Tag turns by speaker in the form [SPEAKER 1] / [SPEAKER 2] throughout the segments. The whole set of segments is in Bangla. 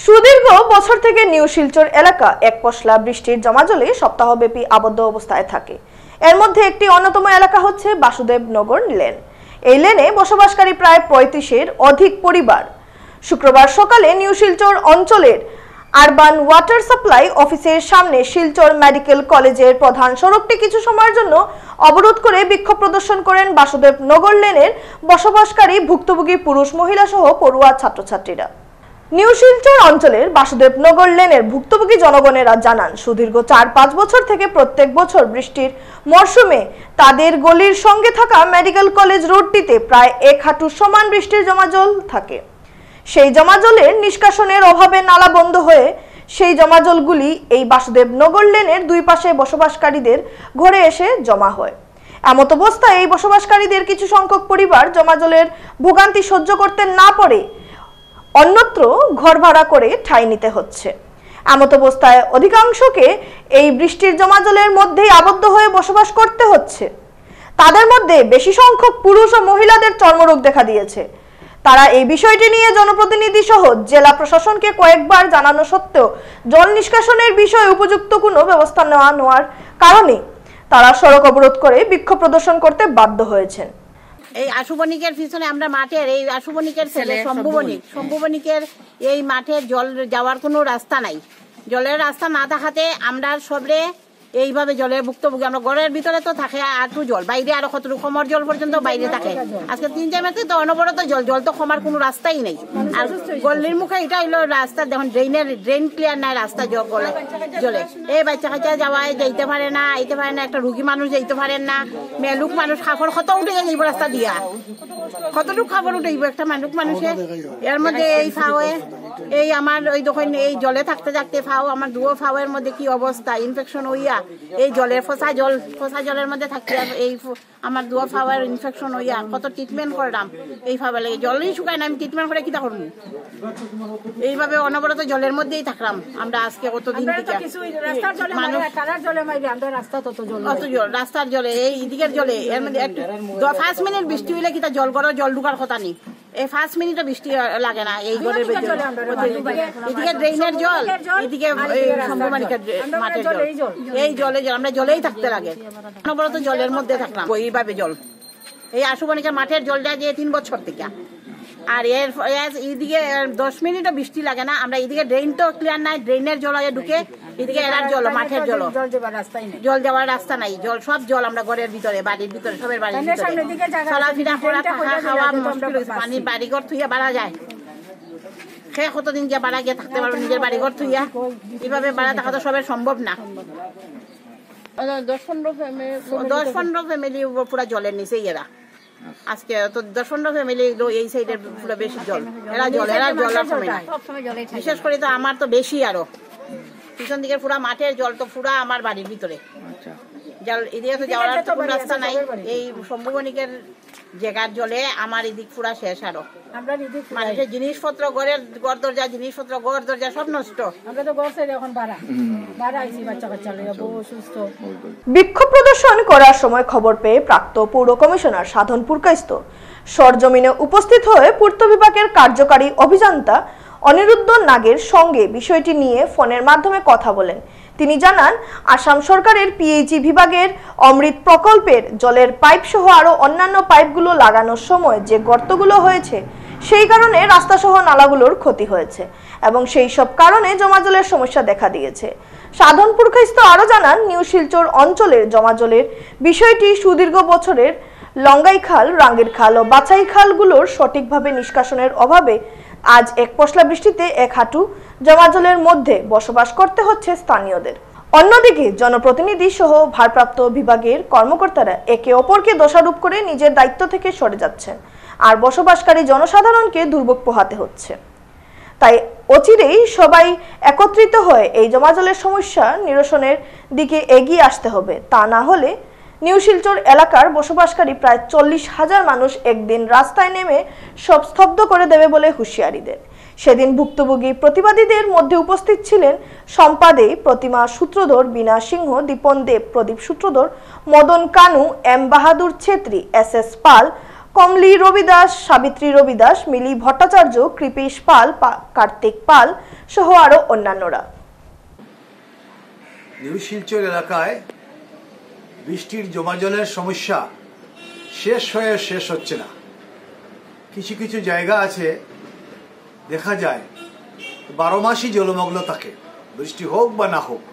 [SPEAKER 1] সুদীর্ঘ বছর থেকে নিউ শিলচর এলাকা এক পশলা বৃষ্টির জমাজলে সপ্তাহব্যাপী আবদ্ধ অবস্থায় থাকে। এর মধ্যে একটি অন্যতম এলাকা হচ্ছে বাসুদেবনগর লেন। এই লেনে বসবাসকারী প্রায় 35-এর অধিক পরিবার। শুক্রবার সকালে নিউ শিলচর অঞ্চলের আরবান ওয়াটার সাপ্লাই অফিসের সামনে শিলচর মেডিকেল কলেজের প্রধান সড়কটি কিছু সময়ের জন্য অবরোধ করে বিক্ষোভ প্রদর্শন করেন বাসুদেবনগর লেনের বসবাসকারী ভুক্তভোগী পুরুষ মহিলা সহ পড়ুয়া ছাত্রছাত্রীরা। নিউ শিলচর অঞ্চলের বাসুদেবনগর লেনের ভুক্তভোগী জনগণেরা জানান, সুদীর্ঘ 4-5 বছর থেকে প্রত্যেক বছর বৃষ্টির মরশুমে তাদের গলির সঙ্গে থাকা মেডিকেল কলেজ রোডটিতে প্রায় 1 হাঁটু সমান বৃষ্টির জমাজল থাকে। সেই জমাজলের নিষ্কাশনের অভাবে নালা বন্ধ হয়ে সেই জমাজলগুলি এই বাসুদেবনগর লেনের দুই পাশে বসবাসকারীদের ঘরে এসে জমা হয়। এমত অবস্থায় এই বসবাসকারীদের কিছু সংখ্যক পরিবার জমাজলের ভোগান্তি সহ্য করতে না পারে অন্যত্র ঘর ভাড়া করে ঠাঁই নিতে হচ্ছে। এমত অবস্থায় অধিকাংশকে এই বৃষ্টির জমাজলের মধ্যেই আবদ্ধ হয়ে বসবাস করতে হচ্ছে। তাদের মধ্যে বেশি সংখ্যক পুরুষ ও মহিলাদের চর্মরোগ দেখা দিয়েছে। তারা এই বিষয়টি নিয়ে জনপ্রতিনিধি সহ জেলা প্রশাসনকে কয়েকবার জানানো সত্ত্বেও জল নিষ্কাশনের বিষয়ে উপযুক্ত কোনো ব্যবস্থা নেওয়ার কারণে তারা সড়ক অবরোধ করে বিক্ষোভ প্রদর্শন করতে বাধ্য হয়েছেন।
[SPEAKER 2] এই আশুবণিকের পিছনে আমরা মাঠের এই আশুবণিকের ছেলে শম্ভুবণিকের এই মাঠের জল যাওয়ার কোনো রাস্তা নাই। জলের রাস্তা না থাকাতে আমরা সবরে এইভাবে জলের ভুক্তভোগী। আমরা ঘরের ভিতরে তো থাকে আটু জল, বাইরে আরো কতটুকু কমর জল পর্যন্ত বাইরে থাকে। আজকে 3 মাসে তো অনবরত জল তো কমার কোনো রাস্তাই নেই। আর গলির মুখে এটা হইলো রাস্তা, দেখুন ড্রেন ক্লিয়ার নাই, রাস্তা জলে এই বাচ্চা কাচ্চা যাওয়ায় যাইতে পারে না, আইতে পারে না, একটা রুগী মানুষ যাইতে পারেন না, মেলুক মানুষ খাবার কত উঠে যাইব রাস্তা দিয়া, কতটুকু খাবার উঠেইব একটা মানুষের। এর মধ্যে এই ফাওয়ে এই আমার ওই দোকান এই জলে থাকতে থাকতে ফাও আমার দুয়ো ফাওয়ের মধ্যে কি অবস্থা, ইনফেকশন হইয়া এই জলের ফসা জলের মধ্যে থাকতে এই আমার দুয়ো ফাওয়ের ইনফেকশন হইয়া কত ট্রিটমেন্ট করলাম। এই ফাওয়া লাগে জলই শুকায় না, আমি ট্রিটমেন্ট করে কিটা করবো। এইভাবে অনবরত জলের মধ্যেই থাকলাম আমরা আজকে কতদিন থেকে। রাস্তার জলে এই দিকের জলে এর মধ্যে 5 মিনিট বৃষ্টি হইলে কিটা জল ঢুকার কথা নেই। এই 5 মিনিটও বৃষ্টি লাগে না এই ঘরের ভেতরে। এদিকে ড্রেনের জল, এদিকে শম্ভুবণিকের মাঠের জল, এই জলে আমরা জলেই থাকতে লাগে। অনবরত জলের মধ্যে থাকলাম এইভাবে জল। এই আশুবণিকের মাঠের জলটা যে 3 বছর থেকে। আর এইদিকে 10 মিনিটও বৃষ্টি লাগে না। আমরা এইদিকে ড্রেন তো ক্লিয়ার নাই, ড্রেনের জল ঢুকে এদিকে এরার জল, মাঠের জল, জল যাওয়ার রাস্তা নাই। সব জল আমরা ঘরের ভিতরে, বাড়ির ভিতরে, সবের বাড়ির ভিতরে চলাফেরা করা, থাকা খাওয়া মুশকিল হয়েছে। পানি বাড়িঘর থুইয়া বাড়া যায়, সে কতদিন গিয়ে বাড়া গিয়ে থাকতে পারবো নিজের বাড়িঘর থুইয়া? এইভাবে বাড়া থাকা তো সবের সম্ভব না। 10-15 ফ্যামিলি পুরা জলের নিচেই এরা। আজকে তো 10-15 ফ্যামিলি এই সাইডের পুরো বেশি জল, এরা জল বিশেষ করে তো আমার তো বেশি, আরো পিছন দিকের পুরা মাঠের জল তো পুরা আমার বাড়ির ভিতরে জল। এদিকে তো যাওয়ার তো কোনো রাস্তা নাই। এই শম্ভুবণিকের জায়গার জলে আমার এদিক পুরা শেষ। আরো মানুষের জিনিসপত্র, ঘর দরজা সব নষ্ট।
[SPEAKER 1] বিক্ষোভ প্রদর্শন করার সময় খবর পেয়ে প্রাপ্ত পৌর কমিশনার সাধন পুরকাইস্ত সরজমিনে উপস্থিত হয়ে পূর্ত বিভাগের কার্যকারী অভিযন্তা অনিরুদ্ধ নাগের সঙ্গে বিষয়টি নিয়ে ফোনের মাধ্যমে কথা বলেন। তিনি জানান, আসাম সরকারের পিএইচই বিভাগের অমৃত প্রকল্পের জলের পাইপ সহ আরো অন্যান্য পাইপগুলো লাগানোর সময় যে গর্তগুলো হয়েছে সেই কারণে রাস্তা সহ নালাগুলোর ক্ষতি হয়েছে এবং সেই সব কারণে জমাজলের সমস্যা দেখা দিয়েছে। সাধন পুরকাইস্ত আরো জানান, নিউ শিলচর অঞ্চলের জমাজলের বিষয়টি সুদীর্ঘ বছরের লঙ্গাই খাল, রাঙ্গের খাল ও বাছাই খালগুলোর সঠিকভাবে নিষ্কাশনের অভাবে আজ এক পশলা বৃষ্টিতে 1 হাঁটু জমাজলের মধ্যে বসবাস করতে হচ্ছে স্থানীয়দের। অন্যদিকে জনপ্রতিনিধি সহ ভারপ্রাপ্ত বিভাগের কর্মকর্তারা একে অপরকে দোষারোপ করে নিজের দায়িত্ব থেকে সরে যাচ্ছেন আর বসবাসকারী জনসাধারণকে দুর্ভোগ পোহাতে হচ্ছে। তাই অচিরেই সবাই একত্রিত হয়ে এই জমাজলের সমস্যা নিরসনের দিকে এগিয়ে আসতে হবে। তা না হলে নিউ শিলচর এলাকার বসবাসকারী প্রায় 40,000 মানুষ একদিন রাস্তায় নেমে সব স্তব্ধ করে দেবে বলে হুঁশিয়ারি দেন। সেদিন ভুক্তভোগী প্রতিবাদীদের মধ্যে উপস্থিত ছিলেন শম্পা দে, প্রতিমা সূত্রধর, বীণা সিংহ, দীপন দেব, প্রদীপ সূত্রধর, মদন কানু, এম বাহাদুর ছেত্রী, SS পাল, কমলি রবিদাস, সাবিত্রী রবিদাস, মিলি ভট্টাচার্য, কৃপেশ পাল, কার্তিক পাল সহ আরো অন্যান্যরা।
[SPEAKER 3] নিউ শিলচর এলাকায় বৃষ্টির জমাজলের সমস্যা শেষ হচ্ছে না। কিছু কিছু জায়গা আছে দেখা যায় 12 মাসই জলমগ্ন থাকে, বৃষ্টি হোক বা না হোক।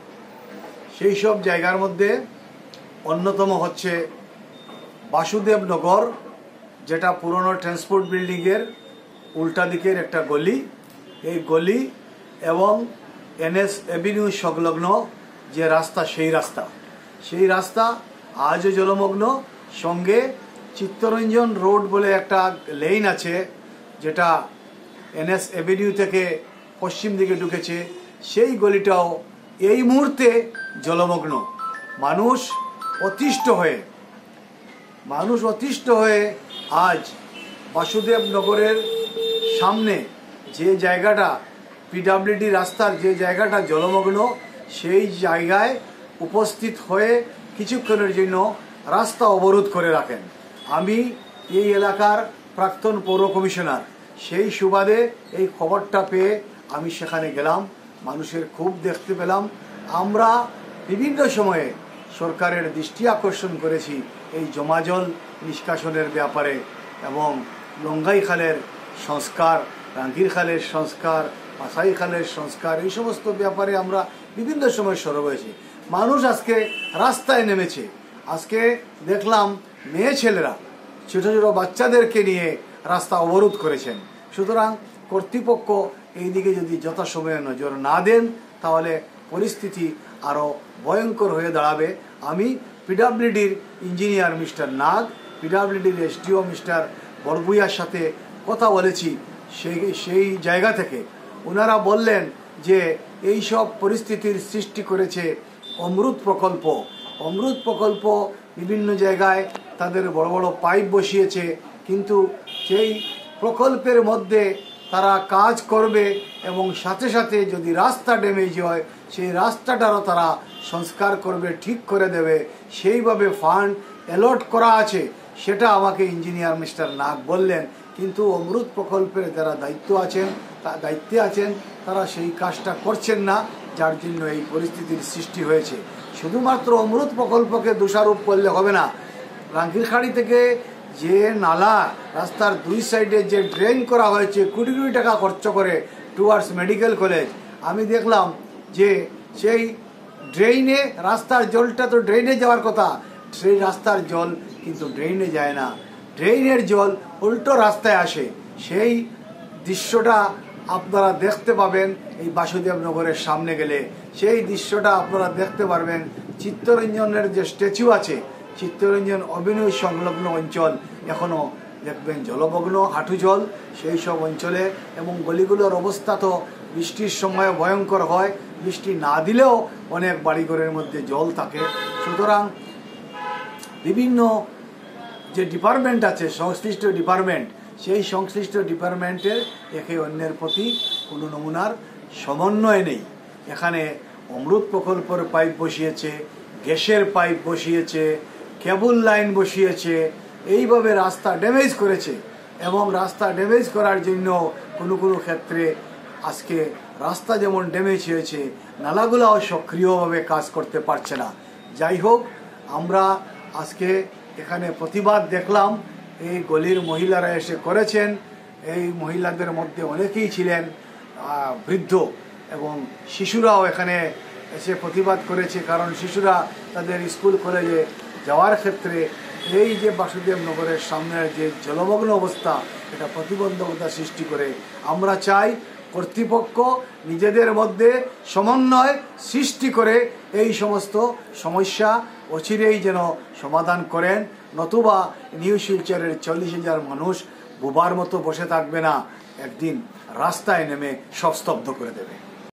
[SPEAKER 3] সেই সব জায়গার মধ্যে অন্যতম হচ্ছে বাসুদেবনগর, যেটা পুরনো ট্রান্সপোর্ট বিল্ডিংয়ের উল্টা দিকের একটা গলি। এই গলি এবং NS এভিনিউ সংলগ্ন যে রাস্তা, সেই রাস্তা আজও জলমগ্ন। সঙ্গে চিত্তরঞ্জন রোড বলে একটা লেন আছে, যেটা NS এভিনিউ থেকে পশ্চিম দিকে ঢুকেছে, সেই গলিটাও এই মুহূর্তে জলমগ্ন। মানুষ অতিষ্ঠ হয়ে আজ বাসুদেবনগরের সামনে যে জায়গাটা PWD রাস্তার যে জায়গাটা জলমগ্ন, সেই জায়গায় উপস্থিত হয়ে কিছুক্ষণের জন্য রাস্তা অবরোধ করে রাখেন। আমি এই এলাকার প্রাক্তন পৌর কমিশনার, সেই সুবাদে এই খবরটা পেয়ে আমি সেখানে গেলাম। মানুষের খুব দেখতে পেলাম। আমরা বিভিন্ন সময়ে সরকারের দৃষ্টি আকর্ষণ করেছি এই জমাজল নিষ্কাশনের ব্যাপারে, এবং লঙ্গাই খালের সংস্কার, রাঙ্গির খালের সংস্কার, পাসাই খালের সংস্কার, এই সমস্ত ব্যাপারে আমরা বিভিন্ন সময় সরব হয়েছি। মানুষ আজকে রাস্তায় নেমেছে। আজকে দেখলাম মেয়ে ছেলেরা ছোট ছোট বাচ্চাদেরকে নিয়ে রাস্তা অবরোধ করেছেন। সুতরাং কর্তৃপক্ষ এই দিকে যদি যথাসময়ে নজর না দেন, তাহলে পরিস্থিতি আরও ভয়ঙ্কর হয়ে দাঁড়াবে। আমি PWDর ইঞ্জিনিয়ার মিস্টার নাগ, PWDর SDO মিস্টার বরবুইয়ার সাথে কথা বলেছি। সেই জায়গা থেকে ওনারা বললেন যে এই সব পরিস্থিতির সৃষ্টি করেছে অমৃত প্রকল্প। বিভিন্ন জায়গায় তাদের বড় বড় পাইপ বসিয়েছে, কিন্তু সেই প্রকল্পের মধ্যে তারা কাজ করবে এবং সাথে সাথে যদি রাস্তা ড্যামেজ হয়, সেই রাস্তাটারও তারা সংস্কার করবে, ঠিক করে দেবে। সেইভাবে ফান্ড অ্যালট করা আছে, সেটা আমাকে ইঞ্জিনিয়ার মিস্টার নাগ বললেন। কিন্তু অমৃত প্রকল্পের যারা দায়িত্বে আছেন তারা সেই কাজটা করছেন না, যার জন্য এই পরিস্থিতির সৃষ্টি হয়েছে। শুধুমাত্র অমৃত প্রকল্পকে দোষারোপ করলে হবে না। রাঙ্গিরখাড়ি থেকে যে নালা, রাস্তার দুই সাইডে যে ড্রেন করা হয়েছে কোটি কোটি টাকা খরচ করে টুয়ার্ডস মেডিকেল কলেজ, আমি দেখলাম যে সেই ড্রেনে রাস্তার জলটা তো ড্রেনে যাওয়ার কথা, সেই রাস্তার জল কিন্তু ড্রেনে যায় না, ড্রেনের জল উল্টো রাস্তায় আসে। সেই দৃশ্যটা আপনারা দেখতে পাবেন এই বাসুদেবনগরের সামনে গেলে। সেই দৃশ্যটা আপনারা দেখতে পারবেন চিত্তরঞ্জনের যে স্ট্যাচু আছে, চিত্তরঞ্জন অভিনয় সংলগ্ন অঞ্চল এখনও দেখবেন জলমগ্ন, হাঁটু জল সেই সব অঞ্চলে। এবং গলিগুলোর অবস্থা তো বৃষ্টির সময় ভয়ঙ্কর হয়, বৃষ্টি না দিলেও অনেক বাড়িঘরের মধ্যে জল থাকে। সুতরাং বিভিন্ন যে ডিপার্টমেন্ট আছে, সংশ্লিষ্ট ডিপার্টমেন্ট, সেই সংশ্লিষ্ট ডিপার্টমেন্টের একে অন্যের প্রতি কোনো নমুনার সমন্বয় নেই। এখানে অমৃত প্রকল্পের পাইপ বসিয়েছে, গ্যাসের পাইপ বসিয়েছে, কেবল লাইন বসিয়েছে, এইভাবে রাস্তা ড্যামেজ করেছে। এবং রাস্তা ড্যামেজ করার জন্য কোনো কোনো ক্ষেত্রে আজকে রাস্তা যেমন ড্যামেজ হয়েছে, নালাগুলাও সক্রিয়ভাবে কাজ করতে পারছে না। যাই হোক, আমরা আজকে এখানে প্রতিবাদ দেখলাম, এই গলির মহিলারা এসে করেছেন। এই মহিলাদের মধ্যে অনেকেই ছিলেন বৃদ্ধ, এবং শিশুরাও এখানে এসে প্রতিবাদ করেছে, কারণ শিশুরা তাদের স্কুল কলেজে যাওয়ার ক্ষেত্রে এই যে বাসুদেবনগরের সামনের যে জলমগ্ন অবস্থা, এটা প্রতিবন্ধকতা সৃষ্টি করে। আমরা চাই কর্তৃপক্ষ নিজেদের মধ্যে সমন্বয় সৃষ্টি করে এই সমস্ত সমস্যা অচিরেই যেন সমাধান করেন, নতুবা নিউ শিলচরের 40,000 মানুষ বোবার মতো বসে থাকবে না, একদিন রাস্তায় নেমে সব স্তব্ধ করে দেবে।